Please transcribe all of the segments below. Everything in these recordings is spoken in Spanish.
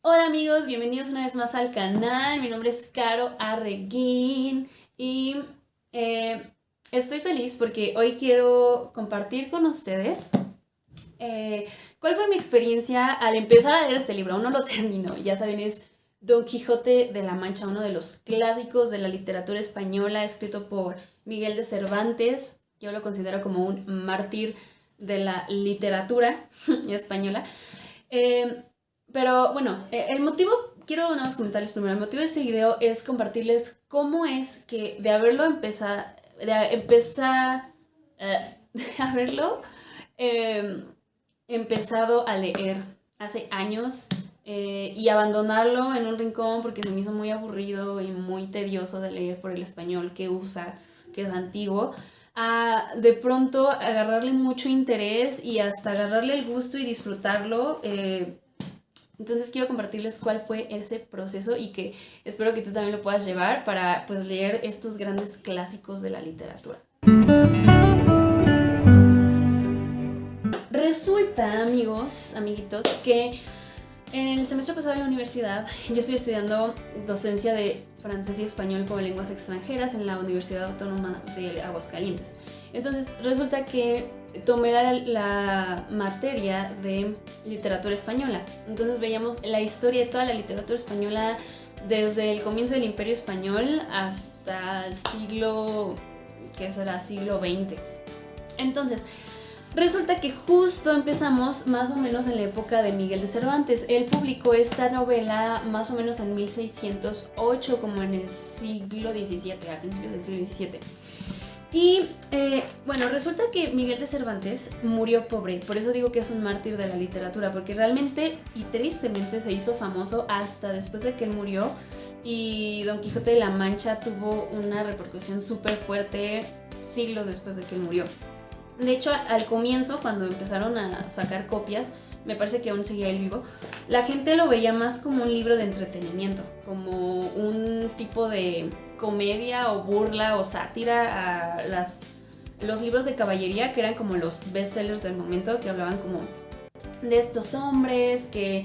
Hola amigos, bienvenidos una vez más al canal. Mi nombre es Caro Arreguín y eh, estoy feliz porque hoy quiero compartir con ustedes cuál fue mi experiencia al empezar a leer este libro. Aún no lo termino, ya saben, es Don Quijote de la Mancha, uno de los clásicos de la literatura española, escrito por Miguel de Cervantes. Yo lo considero como un mártir de la literatura española. Eh, pero bueno, el motivo, quiero nada más comentarles primero, el motivo de este video es compartirles cómo es que de haberlo empezado, de haberlo eh, empezado a leer hace años y abandonarlo en un rincón porque se me hizo muy aburrido y muy tedioso de leer por el español que usa, que es antiguo, a de pronto agarrarle mucho interés y hasta agarrarle el gusto y disfrutarlo. Entonces quiero compartirles cuál fue ese proceso y que espero que tú también lo puedas llevar para pues leer estos grandes clásicos de la literatura. Resulta, amigos, amiguitos, que en el semestre pasado en la universidad yo estoy estudiando docencia de francés y español como lenguas extranjeras en la Universidad Autónoma de Aguascalientes. Entonces resulta que tomé la materia de literatura española. Entonces veíamos la historia de toda la literatura española desde el comienzo del Imperio Español hasta el siglo, ¿qué será? Siglo XX. Entonces, resulta que justo empezamos más o menos en la época de Miguel de Cervantes. Él publicó esta novela más o menos en 1608, como en el siglo XVII, a principios del siglo XVII. Y bueno, resulta que Miguel de Cervantes murió pobre, por eso digo que es un mártir de la literatura, porque realmente y tristemente se hizo famoso hasta después de que él murió, y Don Quijote de la Mancha tuvo una repercusión súper fuerte siglos después de que él murió. De hecho, al comienzo, cuando empezaron a sacar copias, me parece que aún seguía él vivo, la gente lo veía más como un libro de entretenimiento, como un tipo de comedia o burla o sátira a los libros de caballería que eran como los bestsellers del momento, que hablaban como de estos hombres que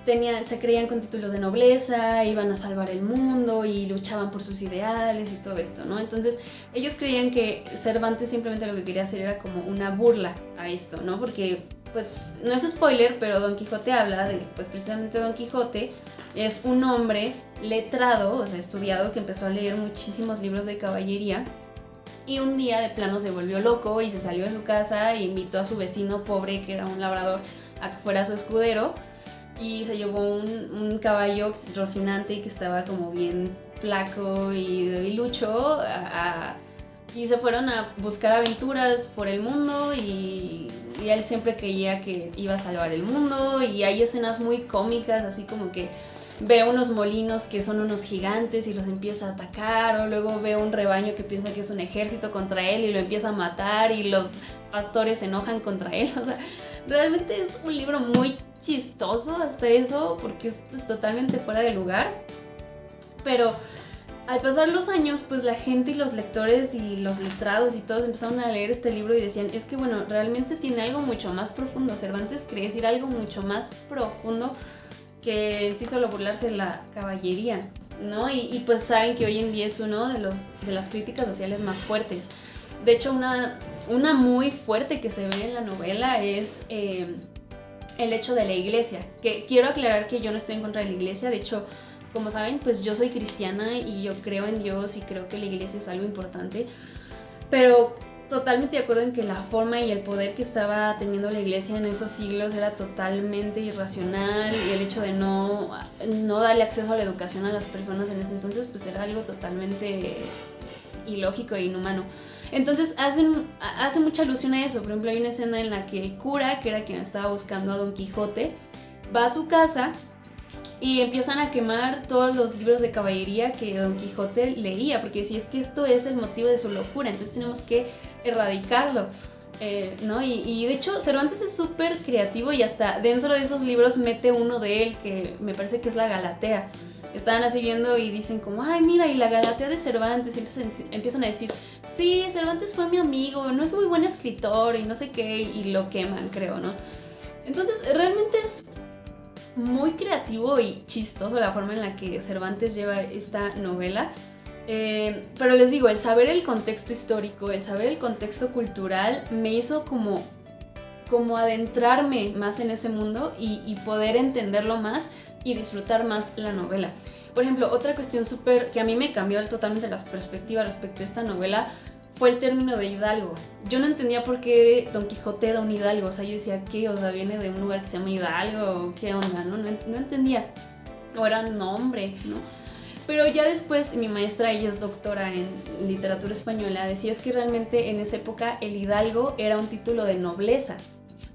se creían con títulos de nobleza, iban a salvar el mundo y luchaban por sus ideales y todo esto, ¿no? Entonces ellos creían que Cervantes simplemente lo que quería hacer era como una burla a esto, ¿no? Porque pues no es spoiler, pero Don Quijote habla de, pues precisamente Don Quijote es un hombre letrado, o sea, estudiado, que empezó a leer muchísimos libros de caballería y un día de plano se volvió loco y se salió de su casa e invitó a su vecino pobre, que era un labrador, a que fuera su escudero, y se llevó un caballo rocinante que estaba como bien flaco y debilucho y se fueron a buscar aventuras por el mundo y él siempre creía que iba a salvar el mundo, y hay escenas muy cómicas, así como que ve unos molinos que son unos gigantes y los empieza a atacar, o luego ve un rebaño que piensa que es un ejército contra él y lo empieza a matar y los pastores se enojan contra él. O sea, realmente es un libro muy chistoso hasta eso, porque es pues totalmente fuera de lugar. Pero al pasar los años, pues la gente y los lectores y los letrados y todos empezaron a leer este libro y decían, es que bueno, realmente tiene algo mucho más profundo. Cervantes quería decir algo mucho más profundo que en sí solo burlarse de la caballería, ¿no? Y pues saben que hoy en día es uno de las críticas sociales más fuertes. De hecho, una muy fuerte que se ve en la novela es el hecho de la iglesia, que quiero aclarar que yo no estoy en contra de la iglesia. De hecho, como saben, pues yo soy cristiana y yo creo en Dios y creo que la iglesia es algo importante, pero totalmente de acuerdo en que la forma y el poder que estaba teniendo la iglesia en esos siglos era totalmente irracional, y el hecho de no darle acceso a la educación a las personas en ese entonces pues era algo totalmente ilógico e inhumano. Entonces hace mucha alusión a eso. Por ejemplo, hay una escena en la que el cura, que era quien estaba buscando a Don Quijote, va a su casa y empiezan a quemar todos los libros de caballería que Don Quijote leía, porque si es que esto es el motivo de su locura, entonces tenemos que erradicarlo, ¿no? Y de hecho Cervantes es súper creativo y hasta dentro de esos libros mete uno de él que me parece que es la Galatea. Estaban así viendo y dicen como, ay mira, y la Galatea de Cervantes, y empiezan a decir, sí, Cervantes fue mi amigo, no es muy buen escritor y no sé qué, y lo queman, creo, ¿no? Entonces realmente es muy creativo y chistoso la forma en la que Cervantes lleva esta novela. Pero les digo, el saber el contexto histórico, el saber el contexto cultural me hizo como adentrarme más en ese mundo y poder entenderlo más y disfrutar más la novela. Por ejemplo, otra cuestión súper que a mí me cambió totalmente la perspectiva respecto a esta novela fue el término de hidalgo. Yo no entendía por qué Don Quijote era un hidalgo, o sea, yo decía, ¿qué? O sea, ¿viene de un lugar que se llama Hidalgo? ¿Qué onda? No entendía. O era un nombre, ¿no? Pero ya después mi maestra, ella es doctora en literatura española, decía es que realmente en esa época el hidalgo era un título de nobleza.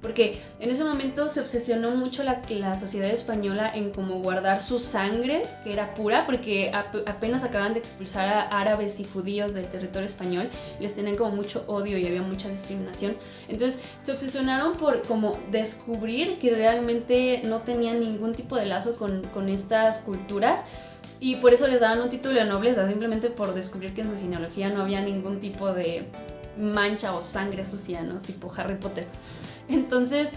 Porque en ese momento se obsesionó mucho la sociedad española en cómo guardar su sangre, que era pura, porque apenas acaban de expulsar a árabes y judíos del territorio español, les tenían como mucho odio y había mucha discriminación. Entonces se obsesionaron por como descubrir que realmente no tenían ningún tipo de lazo con estas culturas, y por eso les daban un título de nobleza, simplemente por descubrir que en su genealogía no había ningún tipo de mancha o sangre sucia, ¿no? Tipo Harry Potter. Entonces,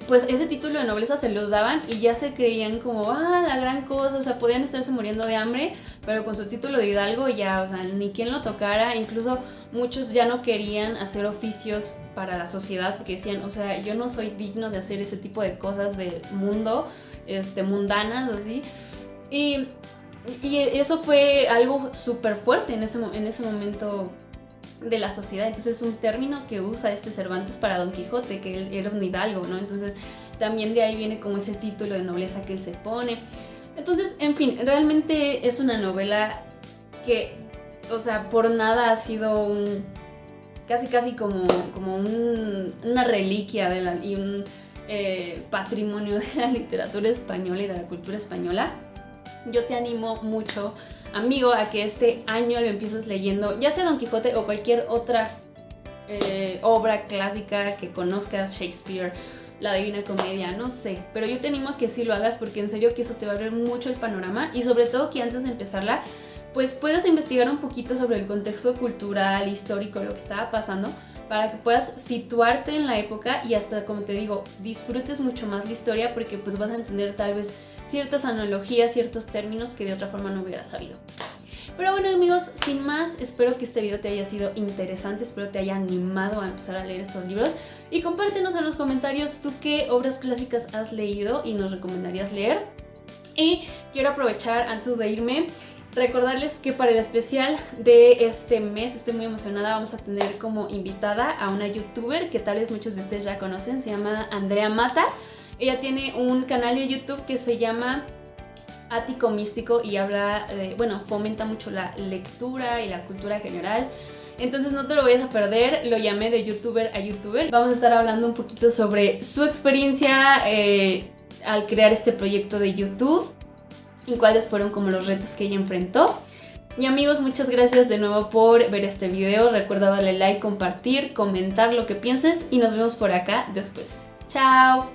pues ese título de nobleza se los daban y ya se creían como, la gran cosa, o sea, podían estarse muriendo de hambre, pero con su título de hidalgo ya, o sea, ni quien lo tocara. Incluso muchos ya no querían hacer oficios para la sociedad porque decían, o sea, yo no soy digno de hacer ese tipo de cosas del mundo, mundanas, así. Y eso fue algo súper fuerte en ese momento de la sociedad. Entonces es un término que usa Cervantes para Don Quijote, que él era un hidalgo, ¿no? Entonces también de ahí viene como ese título de nobleza que él se pone. Entonces, en fin, realmente es una novela que, o sea, por nada ha sido casi como una reliquia y un patrimonio de la literatura española y de la cultura española. Yo te animo mucho, amigo, a que este año lo empieces leyendo, ya sea Don Quijote o cualquier otra obra clásica que conozcas, Shakespeare, La Divina Comedia, no sé, pero yo te animo a que sí lo hagas porque en serio que eso te va a abrir mucho el panorama y sobre todo que antes de empezarla pues puedas investigar un poquito sobre el contexto cultural, histórico, lo que estaba pasando, para que puedas situarte en la época y hasta, como te digo, disfrutes mucho más la historia porque pues vas a entender tal vez ciertas analogías, ciertos términos que de otra forma no hubieras sabido. Pero bueno, amigos, sin más, espero que este video te haya sido interesante, espero te haya animado a empezar a leer estos libros y compártenos en los comentarios tú qué obras clásicas has leído y nos recomendarías leer. Y quiero aprovechar antes de irme, recordarles que para el especial de este mes, estoy muy emocionada, vamos a tener como invitada a una youtuber que tal vez muchos de ustedes ya conocen, se llama Andrea Mata. Ella tiene un canal de YouTube que se llama Ático Místico y habla fomenta mucho la lectura y la cultura general. Entonces no te lo vayas a perder, lo llamé de youtuber a youtuber. Vamos a estar hablando un poquito sobre su experiencia al crear este proyecto de YouTube y cuáles fueron como los retos que ella enfrentó. Y amigos, muchas gracias de nuevo por ver este video. Recuerda darle like, compartir, comentar lo que pienses y nos vemos por acá después. ¡Chao!